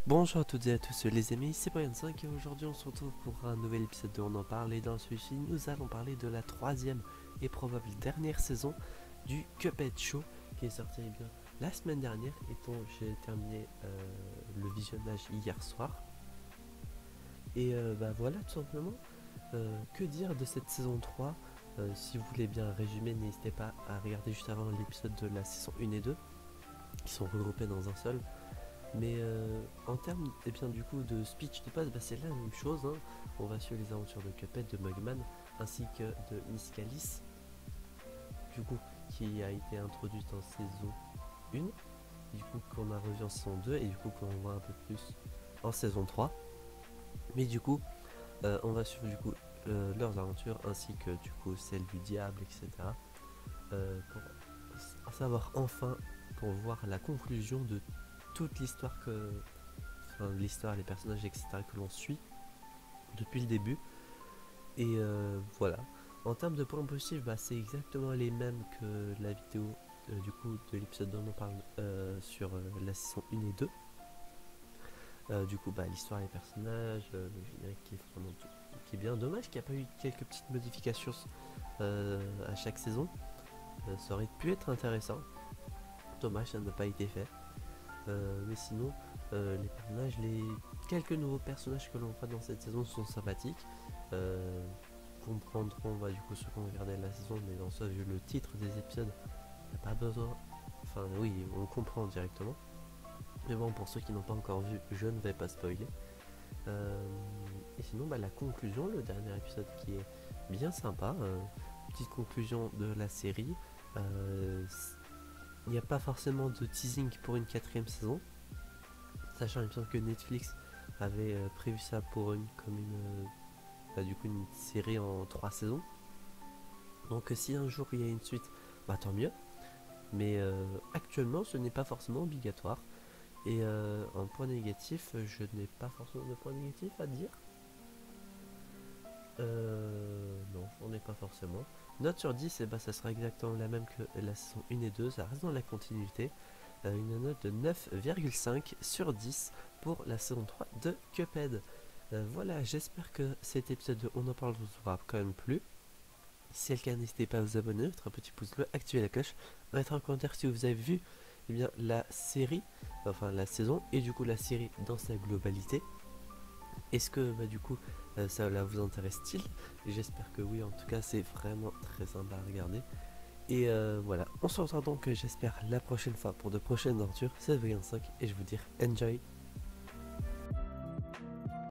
Bonjour à toutes et à tous les amis, c'est Brian5 et aujourd'hui on se retrouve pour un nouvel épisode de On en parle et dans celui-ci nous allons parler de la troisième et probable dernière saison du Cuphead Show qui est sorti bien la semaine dernière et dont j'ai terminé le visionnage hier soir. Et voilà tout simplement, que dire de cette saison 3. Si vous voulez bien résumer, n'hésitez pas à regarder juste avant l'épisode de la saison 1 et 2 qui sont regroupés dans un seul. Mais en termes bien, du coup de speech de base, c'est la même chose. On va suivre les aventures de Cuphead, de Mugman, ainsi que de Miss Callis, du coup, qui a été introduite en saison 1, du coup qu'on a revu en saison 2 et du coup qu'on voit un peu plus en saison 3. Mais du coup, on va suivre du coup leurs aventures ainsi que du coup celles du diable, etc. Pour en savoir enfin, pour voir la conclusion de toute l'histoire l'histoire, les personnages, etc. que l'on suit depuis le début. Et voilà. En termes de points positifs, c'est exactement les mêmes que la vidéo du coup de l'épisode dont on parle sur la saison 1 et 2. Du coup, l'histoire, les personnages, le générique qui est vraiment qui est bien. Dommage qu'il n'y a pas eu quelques petites modifications à chaque saison. Ça aurait pu être intéressant. Dommage, ça n'a pas été fait. Mais sinon, les personnages, les quelques nouveaux personnages que l'on voit dans cette saison sont sympathiques. Comprendront du coup ceux qui ont regardé la saison, mais dans ça, vu le titre des épisodes, il n'y a pas besoin. Enfin, oui, on comprend directement. Mais bon, pour ceux qui n'ont pas encore vu, je ne vais pas spoiler. Et sinon, la conclusion, le dernier épisode qui est bien sympa. Petite conclusion de la série. Il n'y a pas forcément de teasing pour une quatrième saison, sachant il me semble que Netflix avait prévu ça pour du coup une série en 3 saisons. Donc si un jour il y a une suite, tant mieux. Mais actuellement ce n'est pas forcément obligatoire. Et en point négatif, je n'ai pas forcément de point négatif à dire. Non, j'en ai pas forcément. Note sur 10, ça sera exactement la même que la saison 1 et 2, ça reste dans la continuité. Une note de 9,5 sur 10 pour la saison 3 de Cuphead. Voilà, j'espère que cet épisode de On en parle vous aura quand même plu. Si c'est le cas, n'hésitez pas à vous abonner, mettre un petit pouce bleu, activer la cloche, mettre un commentaire si vous avez vu la série, enfin la saison, et du coup la série dans sa globalité. Est-ce que du coup ça vous intéresse-t-il? J'espère que oui, en tout cas c'est vraiment très sympa à regarder. Et voilà, on se retrouve donc j'espère la prochaine fois pour de prochaines aventures. C'est Vegan5 et je vous dis enjoy.